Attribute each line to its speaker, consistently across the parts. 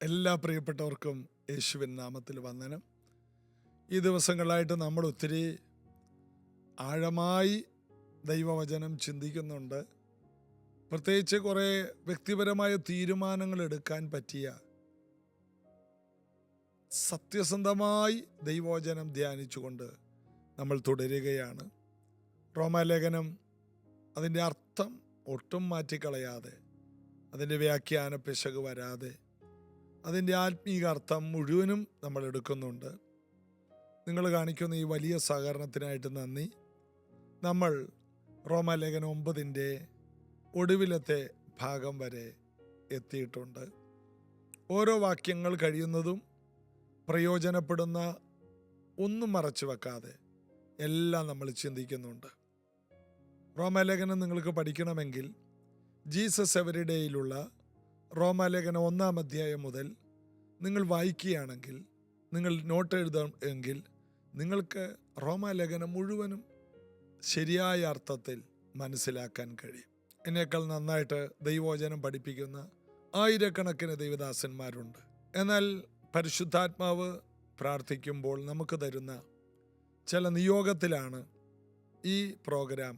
Speaker 1: എല്ലാ പ്രിയപ്പെട്ടവർക്കും യേശുവിൻ നാമത്തിൽ വന്ദനം. ഈ ദിവസങ്ങളായിട്ട് നമ്മൾ ഒത്തിരി ആഴമായി ദൈവവചനം ചിന്തിക്കുന്നുണ്ട്. പ്രത്യേകിച്ച് കുറേ വ്യക്തിപരമായ തീരുമാനങ്ങൾ എടുക്കാൻ പറ്റിയ സത്യസന്ധമായി ദൈവവചനം ധ്യാനിച്ചുകൊണ്ട് നമ്മൾ തുടരുകയാണ്. റോമാലേഖനം അതിൻ്റെ അർത്ഥം ഒട്ടും മാറ്റിക്കളയാതെ, അതിൻ്റെ വ്യാഖ്യാന പിശക് വരാതെ, അതിൻ്റെ ആത്മീക അർത്ഥം മുഴുവനും നമ്മൾ എടുക്കുന്നുണ്ട്. നിങ്ങൾ കാണിക്കുന്ന ഈ വലിയ സഹകരണത്തിനായിട്ട് നന്ദി. നമ്മൾ റോമാലേഖനം 9 ഒടുവിലത്തെ ഭാഗം വരെ എത്തിയിട്ടുണ്ട്. ഓരോ വാക്യങ്ങൾ കഴിയുന്നതും പ്രയോജനപ്പെടുന്ന ഒന്നും മറച്ചു വെക്കാതെ എല്ലാം നമ്മൾ ചിന്തിക്കുന്നുണ്ട്. റോമാലേഖനം നിങ്ങൾക്ക് പഠിക്കണമെങ്കിൽ ജീസസ് എവരിഡേയിലുള്ള റോമാലേഖനം 1 അധ്യായം മുതൽ നിങ്ങൾ വായിക്കുകയാണെങ്കിൽ, നിങ്ങൾ നോട്ട് എഴുതുമെങ്കിൽ നിങ്ങൾക്ക് റോമാലേഖനം മുഴുവനും ശരിയായ അർത്ഥത്തിൽ മനസ്സിലാക്കാൻ കഴിയും. എന്നേക്കാൾ നന്നായിട്ട് ദൈവവചനം പഠിപ്പിക്കുന്ന ആയിരക്കണക്കിന് ദൈവദാസന്മാരുണ്ട്. എന്നാൽ പരിശുദ്ധാത്മാവ് പ്രാർത്ഥിക്കുമ്പോൾ നമുക്ക് തരുന്ന ചില നിയോഗത്തിലാണ് ഈ പ്രോഗ്രാം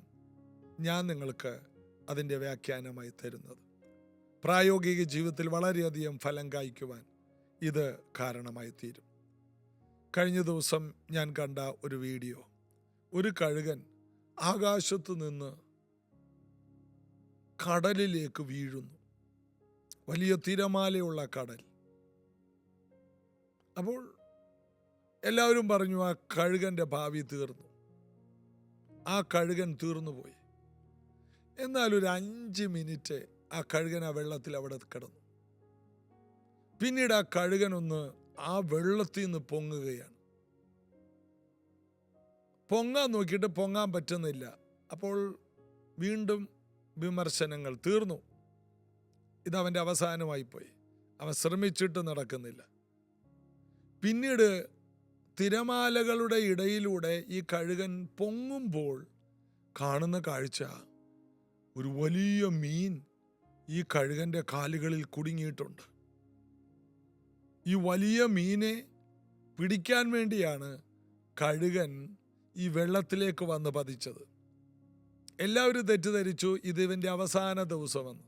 Speaker 1: ഞാൻ നിങ്ങൾക്ക് അതിൻ്റെ വ്യാഖ്യാനമായി തരുന്നത്. പ്രായോഗിക ജീവിതത്തിൽ വളരെയധികം ഫലം കായ്ക്കുവാൻ ഇത് കാരണമായി തീരും. കഴിഞ്ഞ ദിവസം ഞാൻ കണ്ട ഒരു വീഡിയോ, ഒരു കഴുകൻ ആകാശത്ത് നിന്ന് കടലിലേക്ക് വീഴുന്നു. വലിയ തിരമാലയുള്ള കടൽ. അപ്പോൾ എല്ലാവരും പറഞ്ഞു ആ കഴുകൻ്റെ ഭാവി തീർന്നു, ആ കഴുകൻ തീർന്നുപോയി. എന്നാൽ ഒരു 5 മിനിറ്റ് ആ കഴുകൻ ആ വെള്ളത്തിൽ അവിടെ കിടന്നു. പിന്നീട് ആ കഴുകനൊന്ന് ആ വെള്ളത്തിൽ നിന്ന് പൊങ്ങുകയാണ്. പൊങ്ങാൻ നോക്കിയിട്ട് പൊങ്ങാൻ പറ്റുന്നില്ല. അപ്പോൾ വീണ്ടും വിമർശനങ്ങൾ. തീർന്നു, ഇതവൻ്റെ അവസാനമായി പോയി, അവൻ ശ്രമിച്ചിട്ട് നടക്കുന്നില്ല. പിന്നീട് തിരമാലകളുടെ ഇടയിലൂടെ ഈ കഴുകൻ പൊങ്ങുമ്പോൾ കാണുന്ന കാഴ്ച, ഒരു വലിയ മീൻ ഈ കഴുകൻ്റെ കാലുകളിൽ കുടുങ്ങിയിട്ടുണ്ട്. ഈ വലിയ മീനെ പിടിക്കാൻ വേണ്ടിയാണ് കഴുകൻ ഈ വെള്ളത്തിലേക്ക് വന്ന് പതിച്ചത്. എല്ലാവരും തെറ്റിദ്ധരിച്ചു ഇതിവൻ്റെ അവസാന ദിവസമെന്ന്.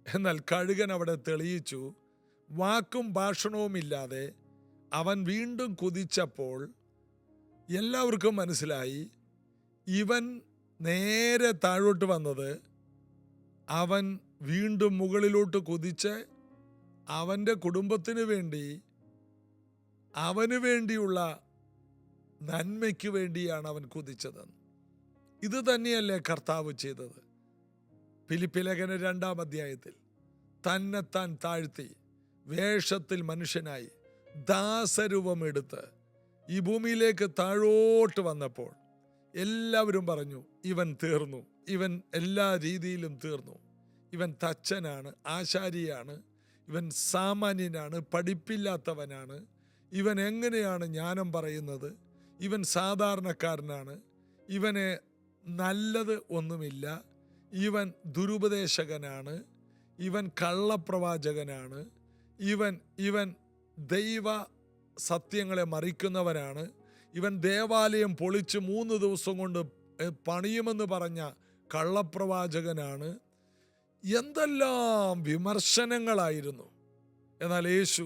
Speaker 1: എന്നാൽ കഴുകൻ അവിടെ തെളിയിച്ചു, വാക്കും ഭാഷണവും ഇല്ലാതെ അവൻ വീണ്ടും കുതിച്ചപ്പോൾ എല്ലാവർക്കും മനസ്സിലായി ഇവൻ നേരെ താഴോട്ട് വന്നത്, അവൻ വീണ്ടും മുകളിലോട്ട് കുതിച്ച് അവൻ്റെ കുടുംബത്തിന് വേണ്ടി, അവന് വേണ്ടിയുള്ള നന്മയ്ക്ക് വേണ്ടിയാണ് അവൻ കുതിച്ചതെന്ന്. ഇത് തന്നെയല്ലേ കർത്താവ് ചെയ്തത്? ഫിലിപ്പിലേഖനം 2 അധ്യായത്തിൽ തന്നെത്താൻ താഴ്ത്തി വേഷത്തിൽ മനുഷ്യനായി ദാസരൂപമെടുത്ത് ഈ ഭൂമിയിലേക്ക് താഴോട്ട് വന്നപ്പോൾ എല്ലാവരും പറഞ്ഞു, ഇവൻ തീർന്നു, ഇവൻ എല്ലാ രീതിയിലും തീർന്നു, ഇവൻ തച്ചനാണ്, ആശാരിയാണ്, ഇവൻ സാമാന്യനാണ്, പഠിപ്പില്ലാത്തവനാണ്, ഇവൻ എങ്ങനെയാണ് ജ്ഞാനം പറയുന്നത്, ഇവൻ സാധാരണക്കാരനാണ്, ഇവന് നല്ലത് ഒന്നുമില്ല, ഇവൻ ദുരുപദേശകനാണ്, ഇവൻ കള്ളപ്രവാചകനാണ്, ഇവൻ ദൈവ സത്യങ്ങളെ മറിക്കുന്നവനാണ്, ഇവൻ ദേവാലയം പൊളിച്ച് 3 ദിവസം കൊണ്ട് പണിയുമെന്ന് പറഞ്ഞ കള്ളപ്രവാചകനാണ്. എന്തെല്ലാം വിമർശനങ്ങളായിരുന്നു. എന്നാൽ യേശു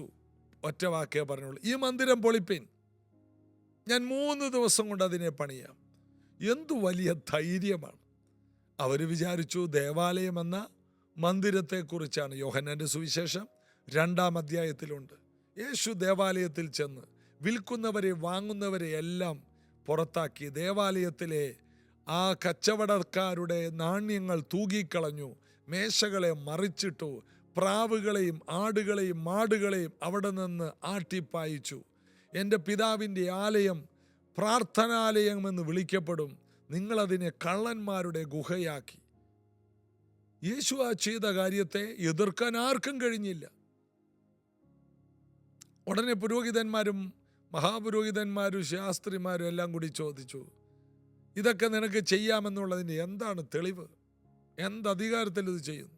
Speaker 1: ഒറ്റ വാക്കേ പറഞ്ഞുള്ളൂ, ഈ മന്ദിരം പൊളിപ്പിൻ, ഞാൻ 3 ദിവസം കൊണ്ട് അതിനെ പണിയാം. എന്തു വലിയ ധൈര്യമാണ്! അവർ വിചാരിച്ചു ദേവാലയം എന്ന മന്ദിരത്തെക്കുറിച്ചാണ്. യോഹന്നാന്റെ സുവിശേഷം 2 അധ്യായത്തിലുണ്ട്. യേശു ദേവാലയത്തിൽ ചെന്ന് വിൽക്കുന്നവരെ വാങ്ങുന്നവരെ എല്ലാം പുറത്താക്കി, ദേവാലയത്തിലെ ആ കച്ചവടക്കാരുടെ നാണ്യങ്ങൾ തൂകിക്കളഞ്ഞു, മേശകളെ മറിച്ചിട്ടു, പ്രാവുകളെയും ആടുകളെയും മാടുകളെയും അവിടെ നിന്ന് ആട്ടിപ്പായിച്ചു. എൻ്റെ പിതാവിൻ്റെ ആലയം പ്രാർത്ഥനാലയമെന്ന് വിളിക്കപ്പെടും, നിങ്ങളതിനെ കള്ളന്മാരുടെ ഗുഹയാക്കി. യേശു ആ ചെയ്ത കാര്യത്തെ എതിർക്കാൻ ആർക്കും കഴിഞ്ഞില്ല. ഉടനെ പുരോഹിതന്മാരും മഹാപുരോഹിതന്മാരും ശാസ്ത്രിമാരും എല്ലാം കൂടി ചോദിച്ചു, ഇതൊക്കെ നിനക്ക് ചെയ്യാമെന്നുള്ളതിന് എന്താണ് തെളിവ്? എന്തധികാരത്തിൽ ഇത് ചെയ്യുന്നു?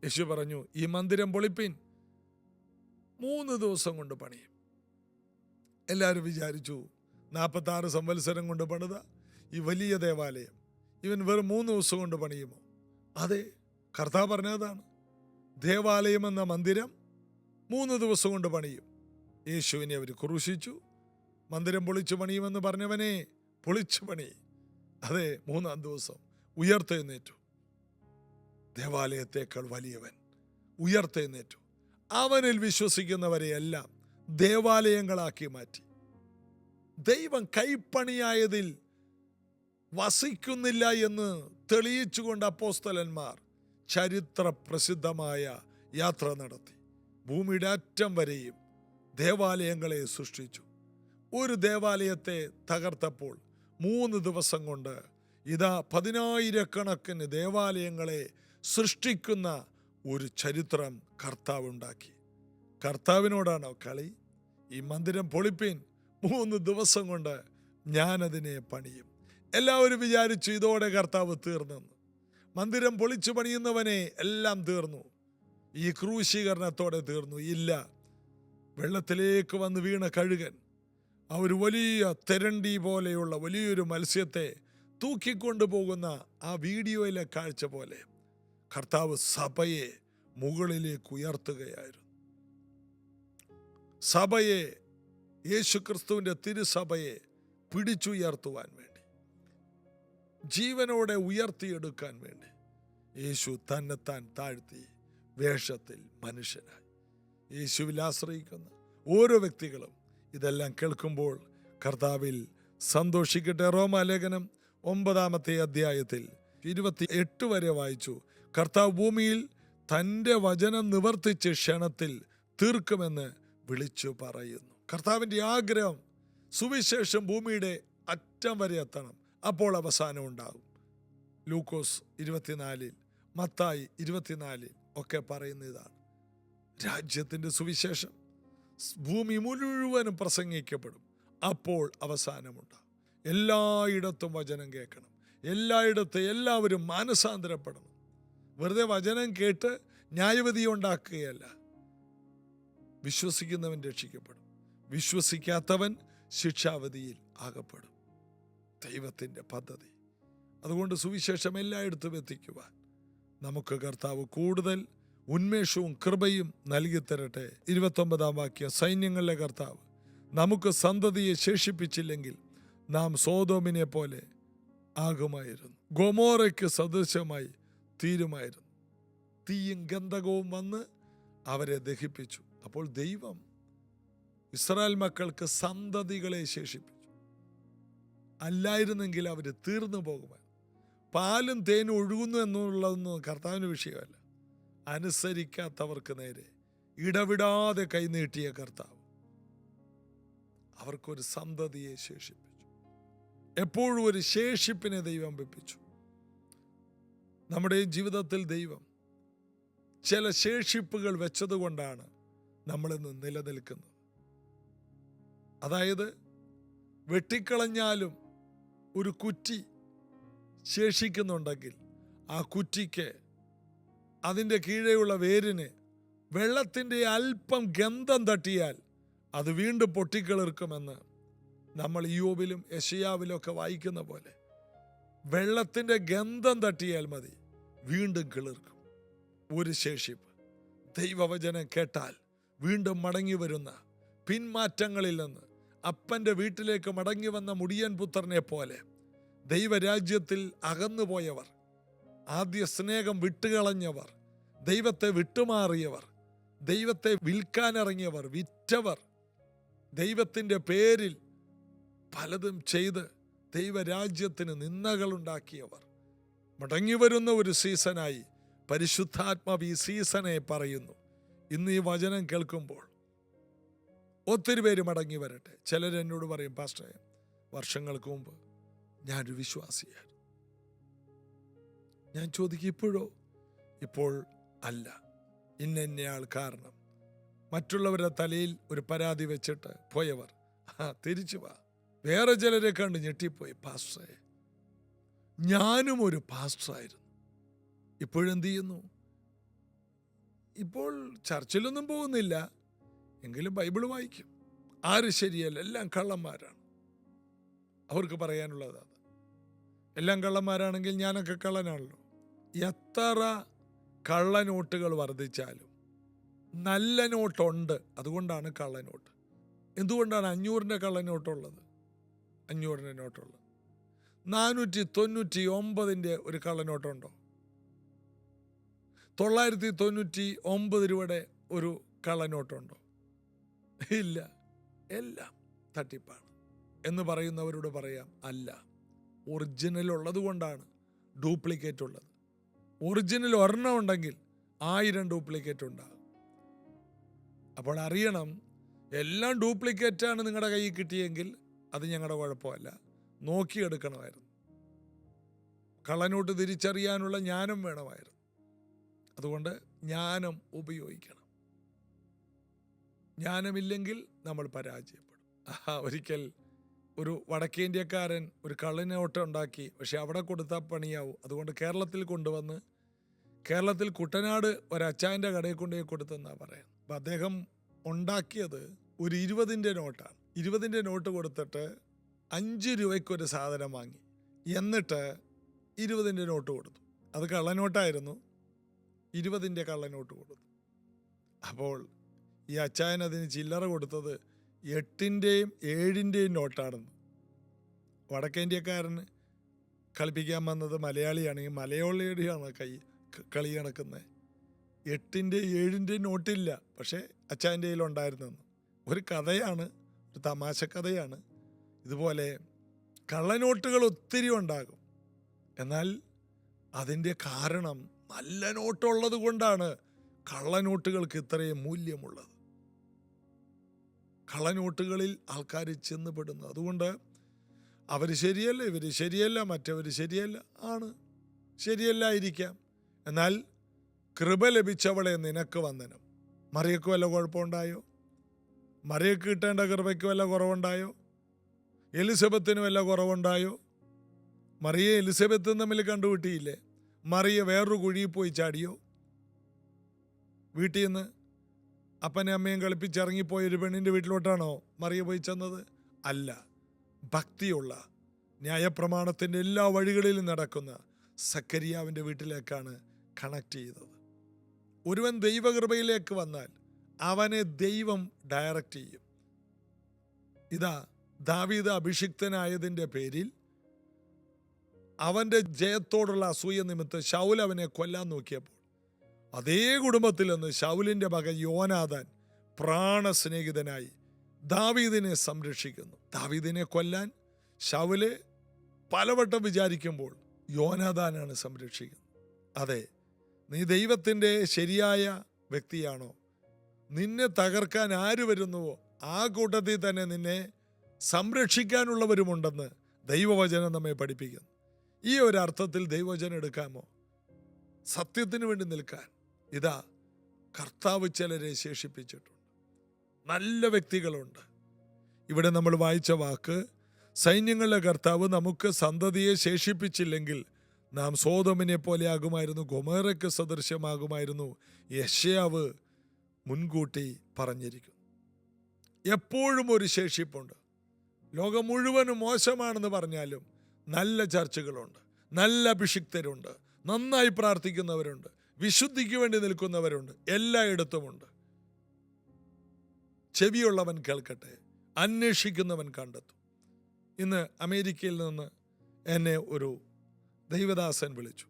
Speaker 1: യേശു പറഞ്ഞു, ഈ മന്ദിരം പൊളിപ്പിൻ, 3 ദിവസം കൊണ്ട് പണിയും. എല്ലാവരും വിചാരിച്ചു 46 സംവത്സരം കൊണ്ട് പണിത ഈ വലിയ ദേവാലയം ഇവൻ വെറും 3 ദിവസം കൊണ്ട് പണിയുമോ? അതെ, കർത്താവ് പറഞ്ഞതാണ്. ദേവാലയം എന്ന മന്ദിരം 3 ദിവസം കൊണ്ട് പണിയും. യേശുവിനെ അവർ ക്രൂശിച്ചു. മന്ദിരം പൊളിച്ചു പണിയുമെന്ന് പറഞ്ഞവനെ പൊളിച്ചു പണി. അതെ, 3-ാം ദിവസം ഉയർത്തെഴുന്നേറ്റു. ദേവാലയത്തേക്കാൾ വലിയവൻ ഉയർത്തെഴുന്നേറ്റു. അവനിൽ വിശ്വസിക്കുന്നവരെയെല്ലാം ദേവാലയങ്ങളാക്കി മാറ്റി. ദൈവം കൈപ്പണിയായതിൽ വസിക്കുന്നില്ല എന്ന് തെളിയിച്ചുകൊണ്ട് അപ്പോസ്തലന്മാർ ചരിത്ര പ്രസിദ്ധമായ യാത്ര നടത്തി. ഭൂമിയുടെ അറ്റം വരെയും ദേവാലയങ്ങളെ സൃഷ്ടിച്ചു. ഒരു ദേവാലയത്തെ തകർത്തപ്പോൾ 3 ദിവസം കൊണ്ട് ഇതാ 10,000-കണക്കിന് ദേവാലയങ്ങളെ സൃഷ്ടിക്കുന്ന ഒരു ചരിത്രം കർത്താവ് ഉണ്ടാക്കി. കർത്താവിനോടാണോ കളി? ഈ മന്ദിരം പൊളിപ്പീൻ, 3 ദിവസം കൊണ്ട് ഞാനതിനെ പണിയും. എല്ലാവരും വിചാരിച്ചു ഇതോടെ കർത്താവ് തീർന്നെന്ന്. മന്ദിരം പൊളിച്ചു പണിയുന്നവനെ എല്ലാം തീർന്നു. ഈ ക്രൂശീകരണത്തോടെ തീർന്നു. ഇല്ല, വെള്ളത്തിലേക്ക് വന്ന് വീണ കഴുകൻ ആ ഒരു വലിയ തെരണ്ടി പോലെയുള്ള വലിയൊരു മത്സ്യത്തെ തൂക്കിക്കൊണ്ടു പോകുന്ന ആ വീഡിയോയിലെ കാഴ്ച പോലെ കർത്താവ് സഭയെ മുകളിലേക്ക് ഉയർത്തുകയായിരുന്നു. സഭയെ, യേശുക്രിസ്തുവിൻ്റെ തിരുസഭയെ പിടിച്ചുയർത്തുവാൻ വേണ്ടി, ജീവനോടെ ഉയർത്തിയെടുക്കാൻ വേണ്ടി യേശു തന്നെത്താൻ താഴ്ത്തി വേഷത്തിൽ മനുഷ്യനായി. യേശുവിൽ ആശ്രയിക്കുന്ന ഓരോ വ്യക്തികളും ഇതെല്ലാം കേൾക്കുമ്പോൾ കർത്താവിൽ സന്തോഷിക്കട്ടെ. റോമാലേഖനം 9-ാമത്തെ അധ്യായത്തിൽ 28 വരെ വായിച്ചു. കർത്താവ് ഭൂമിയിൽ തൻ്റെ വചനം നിവർത്തിച്ച് ക്ഷണത്തിൽ തീർക്കുമെന്ന് വിളിച്ചു പറയുന്നു. കർത്താവിൻ്റെ ആഗ്രഹം സുവിശേഷം ഭൂമിയുടെ അറ്റം വരെ എത്തണം. അപ്പോൾ അവസാനം ഉണ്ടാകും. ലൂക്കോസ് 24, മത്തായി 24 ഒക്കെ പറയുന്ന ഇതാണ്. രാജ്യത്തിൻ്റെ സുവിശേഷം ഭൂമി മുഴുവനും പ്രസംഗിക്കപ്പെടും. അപ്പോൾ അവസാനമുണ്ടാകും. എല്ലായിടത്തും വചനം കേൾക്കണം. എല്ലായിടത്തും എല്ലാവരും മാനസാന്തരപ്പെടണം. വെറുതെ വചനം കേട്ട് ന്യായവിധി ഉണ്ടാക്കുകയല്ല. വിശ്വസിക്കുന്നവൻ രക്ഷിക്കപ്പെടും, വിശ്വസിക്കാത്തവൻ ശിക്ഷാവിധിയിൽ അകപ്പെടും. ദൈവത്തിൻ്റെ പദ്ധതി. അതുകൊണ്ട് സുവിശേഷം എല്ലായിടത്തും എത്തിക്കുവാൻ നമുക്ക് കർത്താവ് കൂടുതൽ ഉന്മേഷവും കൃപയും നൽകി തരട്ടെ. 29-ാം വാക്യം, സൈന്യങ്ങളിലെ കർത്താവ് നമുക്ക് സന്തതിയെ ശേഷിപ്പിച്ചില്ലെങ്കിൽ നാം സോദോമിനെ പോലെ ആകുമായിരുന്നു, ഗൊമോറയ്ക്ക് സദൃശമായി തീരുമായിരുന്നു. തീയും ഗന്ധകവും വന്ന് അവരെ ദഹിപ്പിച്ചു. അപ്പോൾ ദൈവം ഇസ്രായേൽ മക്കൾക്ക് സന്തതികളെ ശേഷിപ്പിച്ചു. അല്ലായിരുന്നെങ്കിൽ അവർ തീർന്നു പോകുമായിരുന്നു. പാലും തേനും ഒഴുകുന്നു എന്നുള്ളതൊന്നും കർത്താവിന് വിഷയമല്ല. അനുസരിക്കാത്തവർക്ക് നേരെ ഇടവിടാതെ കൈനീട്ടിയ കർത്താവ് അവർക്കൊരു സന്തതിയെ ശേഷിപ്പിച്ചു. എപ്പോഴും ഒരു ശേഷിപ്പിനെ ദൈവം വെപ്പിച്ചു. നമ്മുടെ ജീവിതത്തിൽ ദൈവം ചില ശേഷിപ്പുകൾ വെച്ചതുകൊണ്ടാണ് നമ്മളിന്ന് നിലനിൽക്കുന്നത്. അതായത് വെട്ടിക്കളഞ്ഞാലും ഒരു കുറ്റി ശേഷിക്കുന്നുണ്ടെങ്കിൽ ആ കുറ്റിക്ക് അതിൻ്റെ കീഴെയുള്ള വേരിന് വെള്ളത്തിൻ്റെ അല്പം ഗന്ധം തട്ടിയാൽ അത് വീണ്ടും പൊട്ടിക്കിളിർക്കുമെന്ന് നമ്മൾ ഇയ്യോബിലും യെശയ്യാവിലും ഒക്കെ വായിക്കുന്ന പോലെ വെള്ളത്തിൻ്റെ ഗന്ധം തട്ടിയാൽ മതി, വീണ്ടും കിളിർക്കും. ഒരു ശേഷിപ്പ് ദൈവവചനം കേട്ടാൽ വീണ്ടും മടങ്ങി വരുന്ന, പിന്മാറ്റങ്ങളിൽ നിന്ന് അപ്പൻ്റെ വീട്ടിലേക്ക് മടങ്ങി വന്ന മുടിയൻ പുത്രനെ പോലെ ദൈവരാജ്യത്തിൽ അകന്നുപോയവർ, ആദ്യ സ്നേഹം വിട്ടുകളഞ്ഞവർ, ദൈവത്തെ വിട്ടുമാറിയവർ, ദൈവത്തെ വിൽക്കാനിറങ്ങിയവർ, വിറ്റവർ, ദൈവത്തിൻ്റെ പേരിൽ പലതും ചെയ്ത് ദൈവരാജ്യത്തിന് നിന്ദകളുണ്ടാക്കിയവർ മടങ്ങി വരുന്ന ഒരു സീസണായി പരിശുദ്ധാത്മാവ് ഈ സീസണെ പറയുന്നു. ഇന്ന് ഈ വചനം കേൾക്കുമ്പോൾ ഒത്തിരി പേര് മടങ്ങി വരട്ടെ. ചിലരെന്നോട് പറയും, പാസ്റ്ററെ, വർഷങ്ങൾക്ക് മുമ്പ് ഞാനൊരു വിശ്വാസിയായിരുന്നു. ഞാൻ ചോദിക്കും, ഇപ്പോഴോ? ഇപ്പോൾ അല്ല. ഇന്നയാൾ കാരണം. മറ്റുള്ളവരുടെ തലയിൽ ഒരു പരാതി വെച്ചിട്ട് പോയവർ തിരിച്ചു വാ. വേറെ ചിലരെ കണ്ട് ഞെട്ടിപ്പോയി, പാസ്റ്ററെ, ഞാനും ഒരു പാസ്റ്ററായിരുന്നു, ഇപ്പോഴെന്ത് ചെയ്യുന്നു? ഇപ്പോൾ ചർച്ചിലൊന്നും പോകുന്നില്ല, എങ്കിലും ബൈബിൾ വായിക്കും. ആര് ശരിയല്ല, എല്ലാം കള്ളന്മാരാണ്. അവർക്ക് പറയാനുള്ളത് അത്. എല്ലാം കള്ളന്മാരാണെങ്കിൽ ഞാനൊക്കെ കള്ളനാണല്ലോ. എത്ര കള്ളനോട്ടുകൾ വർദ്ധിച്ചാലും നല്ല നോട്ടുണ്ട്. അതുകൊണ്ടാണ് കള്ളനോട്ട്. എന്തുകൊണ്ടാണ് 500-ൻ്റെ കള്ളനോട്ടുള്ളത്? 500-ൻ്റെ നോട്ടുള്ളത്. 499-ൻ്റെ ഒരു കള്ളനോട്ടുണ്ടോ? 999 രൂപയുടെ ഒരു കള്ളനോട്ടുണ്ടോ? ഇല്ല. എല്ലാം തട്ടിപ്പാണ് എന്ന് പറയുന്നവരോട് പറയാം, അല്ല. ഒറിജിനൽ ഉള്ളത് കൊണ്ടാണ് ഡ്യൂപ്ലിക്കേറ്റ് ഉള്ളത്. ഒറിജിനൽ ഒരെണ്ണം ഉണ്ടെങ്കിൽ 1000 ഡ്യൂപ്ലിക്കേറ്റ് ഉണ്ടാകും. അപ്പോൾ അറിയണം, എല്ലാം ഡ്യൂപ്ലിക്കേറ്റാണ് നിങ്ങളുടെ കയ്യിൽ കിട്ടിയെങ്കിൽ അത് ഞങ്ങളുടെ കുഴപ്പമല്ല, നോക്കിയെടുക്കണമായിരുന്നു. കള്ളനോട്ട് തിരിച്ചറിയാനുള്ള ജ്ഞാനം വേണമായിരുന്നു. അതുകൊണ്ട് ജ്ഞാനം ഉപയോഗിക്കണം. ജ്ഞാനമില്ലെങ്കിൽ നമ്മൾ പരാജയപ്പെടും. ഒരിക്കൽ ഒരു വടക്കേന്ത്യക്കാരൻ ഒരു കള്ളനോട്ട് ഉണ്ടാക്കി. പക്ഷെ അവിടെ കൊടുത്താൽ പണിയാവും. അതുകൊണ്ട് കേരളത്തിൽ കൊണ്ടുവന്ന്, കേരളത്തിൽ കുട്ടനാട് ഒരച്ചായൻ്റെ കടയിൽ കൊണ്ടുപോയി കൊടുത്തെന്നാണ് പറയാം. അപ്പം അദ്ദേഹം ഉണ്ടാക്കിയത് ഒരു 20-ൻ്റെ നോട്ടാണ്. 20-ൻ്റെ നോട്ട് കൊടുത്തിട്ട് 5 രൂപയ്ക്കൊരു സാധനം വാങ്ങി. എന്നിട്ട് 20-ൻ്റെ നോട്ട് കൊടുത്തു. അത് കള്ളനോട്ടായിരുന്നു. 20-ൻ്റെ കള്ളനോട്ട് കൊടുത്തു. അപ്പോൾ ഈ അച്ചായൻ അതിന് ചില്ലറ കൊടുത്തത് 8-ൻ്റെയും 7-ൻ്റെയും നോട്ടാണെന്ന്. വടക്കേന്ത്യക്കാരന് കളിപ്പിക്കാൻ വന്നത് മലയാളിയാണെങ്കിൽ മലയാളിയുടെയാണ് കളി കണക്കുന്നത്. 8-ൻ്റെയും 7-ൻ്റെയും നോട്ടില്ല, പക്ഷേ അച്ചായൻ്റെ കയ്യിലുണ്ടായിരുന്നെന്ന്. ഒരു കഥയാണ്, ഒരു തമാശ കഥയാണ്. ഇതുപോലെ കള്ളനോട്ടുകൾ ഒത്തിരി ഉണ്ടാകും. എന്നാൽ അതിൻ്റെ കാരണം നല്ല നോട്ടുള്ളത് കൊണ്ടാണ് കള്ളനോട്ടുകൾക്ക് ഇത്രയും മൂല്യമുള്ളത്. കള്ളനോട്ടുകളിൽ ആൾക്കാർ ചെന്നുപെടുന്നു. അതുകൊണ്ട് അവർ ശരിയല്ല, ഇവർ ശരിയല്ല, മറ്റവർ ശരിയല്ല. ആണ്, ശരിയല്ലായിരിക്കാം. എന്നാൽ കൃപ ലഭിച്ചവളെ നിനക്ക് വന്ദനം. മറിയക്ക് വല്ല കുഴപ്പമുണ്ടായോ? മറിയക്ക് കിട്ടേണ്ട കൃപയ്ക്ക് വല്ല കുറവുണ്ടായോ? എലിസബത്തിന് വല്ല കുറവുണ്ടായോ? മറിയ എലിസബത്തും തമ്മിൽ കണ്ടുപിട്ടിയില്ലേ? മറിയ വേറൊരു കുഴിയിൽ പോയി ചാടിയോ? വീട്ടിൽ നിന്ന് അപ്പനെ അമ്മയും കളിപ്പിച്ചിറങ്ങിപ്പോയ ഒരു പെണ്ണിൻ്റെ വീട്ടിലോട്ടാണോ മറിയ പോയി ചെന്നത്? അല്ല. ഭക്തിയുള്ള, ന്യായപ്രമാണത്തിൻ്റെ എല്ലാ വഴികളിലും നടക്കുന്ന സക്കരിയാവിൻ്റെ വീട്ടിലേക്കാണ് കണക്ട് ചെയ്തത്. ഒരുവൻ ദൈവകൃപയിലേക്ക് വന്നാൽ അവനെ ദൈവം ഡയറക്റ്റ് ചെയ്യും. ഇതാ ദാവീദ് അഭിഷിക്തനായതിൻ്റെ പേരിൽ അവൻ്റെ ജയത്തോടുള്ള അസൂയ നിമിത്തം ശൗൽ അവനെ കൊല്ലാൻ നോക്കിയപ്പോൾ അതേ കുടുംബത്തിൽ നിന്ന് ശൗലിൻ്റെ മകൻ യോനാഥാൻ പ്രാണസ്നേഹിതനായി ദാവീദിനെ സംരക്ഷിക്കുന്നു. ദാവീദിനെ കൊല്ലാൻ ശൗല് പലവട്ടം വിചാരിക്കുമ്പോൾ യോനാഥാനാണ് സംരക്ഷിക്കുന്നത്. അതെ, നീ ദൈവത്തിൻ്റെ ശരിയായ വ്യക്തിയാണോ? നിന്നെ തകർക്കാൻ ആര് വരുന്നുവോ ആ കൂട്ടത്തിൽ തന്നെ നിന്നെ സംരക്ഷിക്കാനുള്ളവരുമുണ്ടെന്ന് ദൈവവചനം നമ്മെ പഠിപ്പിക്കുന്നു. ഈ ഒരു അർത്ഥത്തിൽ ദൈവവചനം എടുക്കാമോ? സത്യത്തിന് വേണ്ടി നിൽക്കാൻ ഇതാ കർത്താവ് ചിലരെ ശേഷിപ്പിച്ചിട്ടുണ്ട്. നല്ല വ്യക്തികളുണ്ട്. ഇവിടെ നമ്മൾ വായിച്ച വാക്ക്, സൈന്യങ്ങളുടെ കർത്താവ് നമുക്ക് സന്തതിയെ ശേഷിപ്പിച്ചില്ലെങ്കിൽ നാം സോദോമിനെ പോലെ ആകുമായിരുന്നു, ഗൊമോറയ്ക്ക് സദൃശ്യമാകുമായിരുന്നു. യെശയ്യാവ് മുൻകൂട്ടി പറഞ്ഞിരിക്കുന്നു. എപ്പോഴും ഒരു ശേഷിപ്പുണ്ട്. ലോകം മുഴുവനും മോശമാണെന്ന് പറഞ്ഞാലും നല്ല ചർച്ചകളുണ്ട്, നല്ല അഭിഷിക്തരുണ്ട്, നന്നായി പ്രാർത്ഥിക്കുന്നവരുണ്ട്, വിശുദ്ധിക്ക് വേണ്ടി നിൽക്കുന്നവരുണ്ട്, എല്ലായിടത്തുമുണ്ട്. ചെവിയുള്ളവൻ കേൾക്കട്ടെ, അന്വേഷിക്കുന്നവൻ കണ്ടെത്തും. ഇന്ന് അമേരിക്കയിൽ നിന്ന് എന്നെ ഒരു ദൈവദാസൻ വിളിച്ചു.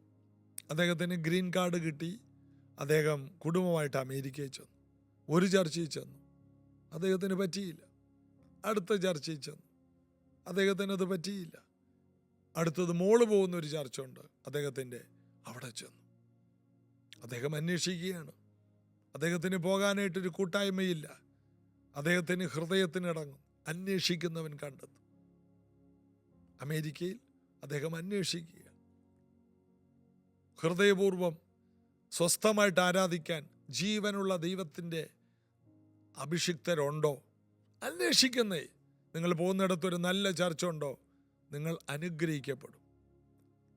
Speaker 1: അദ്ദേഹത്തിന് ഗ്രീൻ കാർഡ് കിട്ടി. അദ്ദേഹം കുടുംബമായിട്ട് അമേരിക്കയിൽ ചെന്നു. ഒരു ചർച്ചയിൽ ചെന്നു, അദ്ദേഹത്തിന് പറ്റിയില്ല. അടുത്ത ചർച്ചയിൽ ചെന്നു, അദ്ദേഹത്തിന് അത് പറ്റിയില്ല. അടുത്തത് മോള് പോകുന്ന ഒരു ചർച്ച ഉണ്ട് അദ്ദേഹത്തിൻ്റെ, അവിടെ ചെന്നു. അദ്ദേഹം അന്വേഷിക്കുകയാണ്. അദ്ദേഹത്തിന് പോകാനായിട്ടൊരു കൂട്ടായ്മയില്ല. അദ്ദേഹത്തിന് ഹൃദയത്തിനിടങ്ങും. അന്വേഷിക്കുന്നവൻ കണ്ടെത്തും. അമേരിക്കയിൽ അദ്ദേഹം അന്വേഷിക്കുക, ഹൃദയപൂർവം സ്വസ്ഥമായിട്ട് ആരാധിക്കാൻ ജീവനുള്ള ദൈവത്തിൻ്റെ അഭിഷിക്തരുണ്ടോ? അന്വേഷിക്കുന്നേ. നിങ്ങൾ പോകുന്നിടത്തൊരു നല്ല ചർച്ച ഉണ്ടോ? നിങ്ങൾ അനുഗ്രഹിക്കപ്പെടും.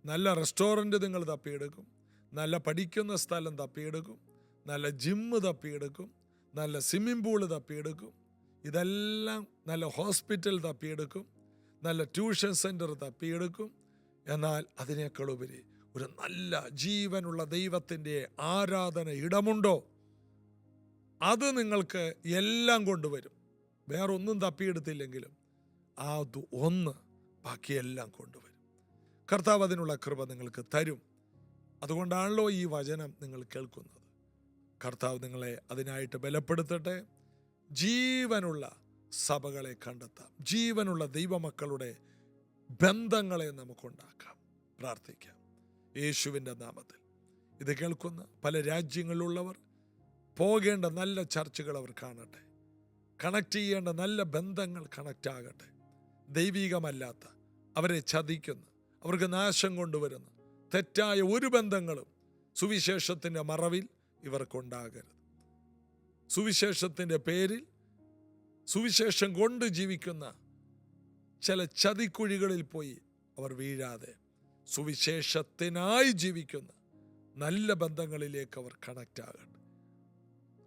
Speaker 1: നല്ല റെസ്റ്റോറൻറ്റ് നിങ്ങൾ തപ്പിയെടുക്കും, നല്ല പഠിക്കുന്ന സ്ഥലം തപ്പിയെടുക്കും, നല്ല ജിമ്മ് തപ്പിയെടുക്കും, നല്ല സ്വിമ്മിംഗ് പൂള് തപ്പിയെടുക്കും, ഇതെല്ലാം നല്ല ഹോസ്പിറ്റൽ തപ്പിയെടുക്കും, നല്ല ട്യൂഷൻ സെൻറ്റർ തപ്പിയെടുക്കും. എന്നാൽ അതിനേക്കാൾ ഉപരി ഒരു നല്ല ജീവനുള്ള ദൈവത്തിൻ്റെ ആരാധന ഇടമുണ്ടോ, അത് നിങ്ങൾക്ക് എല്ലാം കൊണ്ടുവരും. വേറൊന്നും തപ്പിയെടുത്തില്ലെങ്കിലും അത് ഒന്ന് ബാക്കിയെല്ലാം കൊണ്ടുവരും. കർത്താവ് അതിനുള്ള കൃപ നിങ്ങൾക്ക് തരും. അതുകൊണ്ടാണല്ലോ ഈ വചനം നിങ്ങൾ കേൾക്കുന്നത്. കർത്താവ് നിങ്ങളെ അതിനായിട്ട് ബലപ്പെടുത്തട്ടെ. ജീവനുള്ള സഭകളെ കണ്ടെത്താം, ജീവനുള്ള ദൈവമക്കളുടെ ബന്ധങ്ങളെ നമുക്കുണ്ടാക്കാം. പ്രാർത്ഥിക്കാം യേശുവിൻ്റെ നാമത്തിൽ. ഇത് കേൾക്കുന്ന പല രാജ്യങ്ങളിലുള്ളവർ പോകേണ്ട നല്ല ചർച്ചകൾ അവർ കാണട്ടെ, കണക്ട് ചെയ്യേണ്ട നല്ല ബന്ധങ്ങൾ കണക്റ്റ് ആകട്ടെ. ദൈവികമല്ലാത്ത, അവരെ ചതിക്കുന്ന, അവർക്ക് നാശം കൊണ്ടുവരുന്ന തെറ്റായ ഒരു ബന്ധങ്ങളും സുവിശേഷത്തിൻ്റെ മറവിൽ ഇവർക്കുണ്ടാകരുത്. സുവിശേഷത്തിൻ്റെ പേരിൽ സുവിശേഷം കൊണ്ട് ജീവിക്കുന്ന ചില ചതിക്കുഴികളിൽ പോയി അവർ വീഴാതെ സുവിശേഷത്തിനായി ജീവിക്കുന്ന നല്ല ബന്ധങ്ങളിലേക്ക് അവർ കണക്റ്റ് ആകട്ടെ.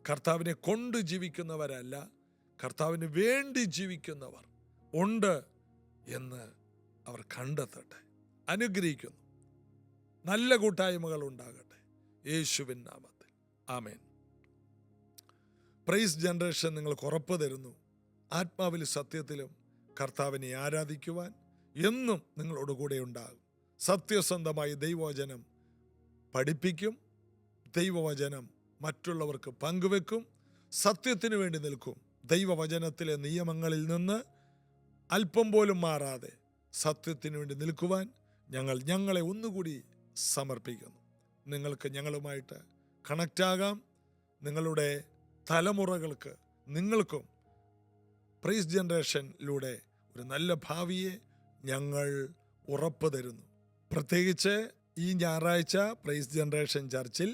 Speaker 1: കർത്താവിനെ കൊണ്ട് ജീവിക്കുന്നവരല്ല, കർത്താവിന് വേണ്ടി ജീവിക്കുന്നവർ ഉണ്ട് എന്ന് അവർ കണ്ടെത്തട്ടെ. അനുഗ്രഹിക്കുന്നു. നല്ല കൂട്ടായ്മകൾ ഉണ്ടാകട്ടെ യേശുവിൻ നാമത്തിൽ. ആമേൻ. പ്രൈസ് ജനറേഷൻ നിങ്ങൾക്ക് ഉറപ്പ് തരുന്നു, ആത്മാവിൽ സത്യത്തിലും കർത്താവിനെ ആരാധിക്കുവാൻ എന്നും നിങ്ങളോട് കൂടെ ഉണ്ടാകും. സത്യസന്ധമായി ദൈവവചനം പഠിപ്പിക്കും, ദൈവവചനം മറ്റുള്ളവർക്ക് പങ്കുവെക്കും, സത്യത്തിന് വേണ്ടി നിൽക്കും. ദൈവവചനത്തിലെ നിയമങ്ങളിൽ നിന്ന് അല്പം പോലും മാറാതെ സത്യത്തിന് വേണ്ടി നിൽക്കുവാൻ ഞങ്ങളെ ഒന്നുകൂടി സമർപ്പിക്കുന്നു. നിങ്ങൾക്ക് ഞങ്ങളുമായിട്ട് കണക്റ്റാകാം. നിങ്ങളുടെ തലമുറകൾക്ക് നിങ്ങൾക്കും പ്രൈസ് ജനറേഷനിലൂടെ ഒരു നല്ല ഭാവിയെ ഞങ്ങൾ ഉറപ്പ് തരുന്നു. പ്രത്യേകിച്ച് ഈ ഞായറാഴ്ച പ്രൈസ് ജനറേഷൻ ചർച്ചിൽ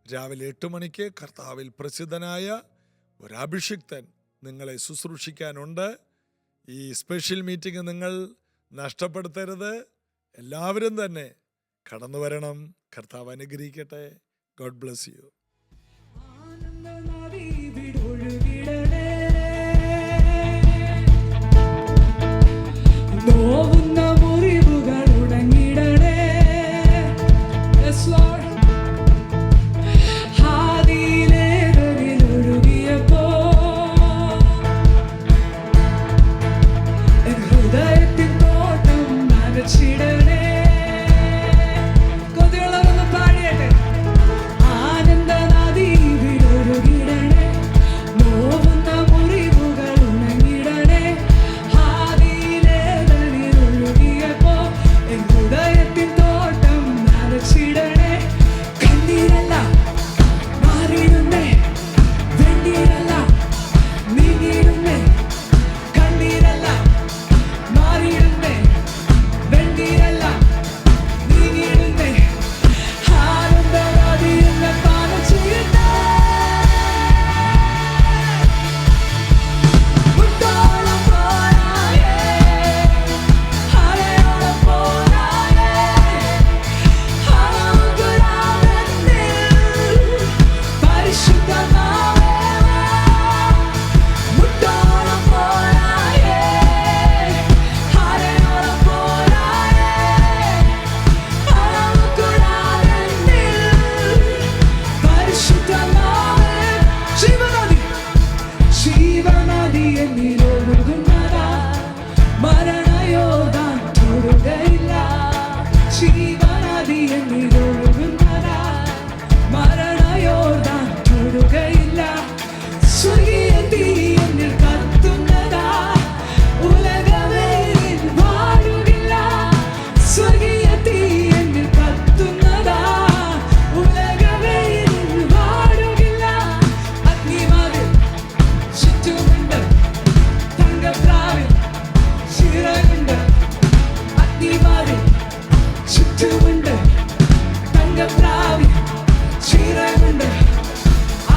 Speaker 1: രാവിലെ 8 മണിക്ക് കർത്താവിൽ പ്രസിദ്ധനായ ഒരു അഭിഷിക്തൻ നിങ്ങളെ ശുശ്രൂഷിക്കാനുണ്ട്. ഈ സ്പെഷ്യൽ മീറ്റിംഗ് നിങ്ങൾ നഷ്ടപ്പെടുത്തരുത്. എല്ലാവരും തന്നെ കടന്നു വരണം. കർത്താവ് അനുഗ്രഹിക്കട്ടെ. God bless you.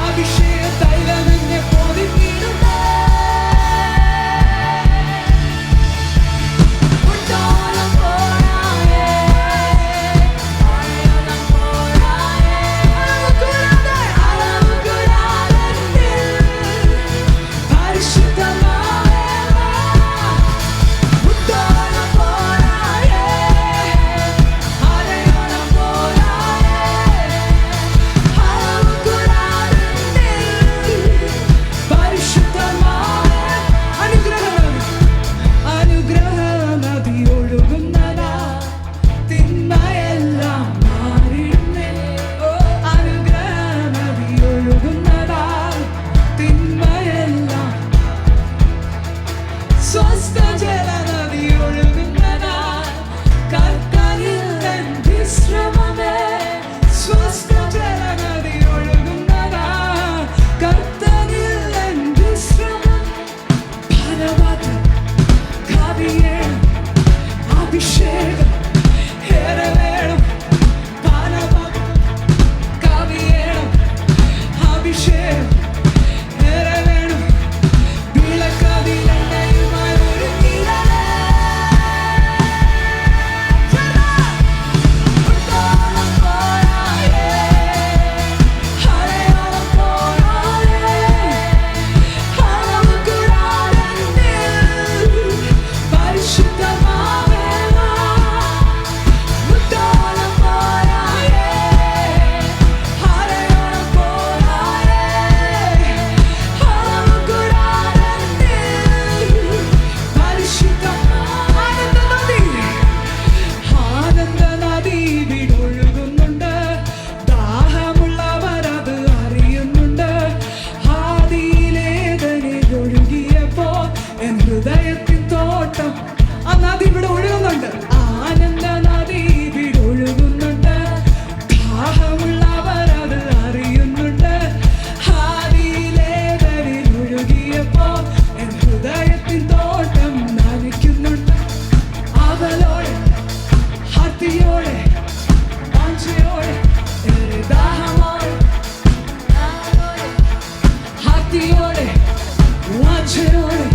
Speaker 2: അഭിഷേക തൈലം എന്നെ പോതിപ്പിടുന്നു. children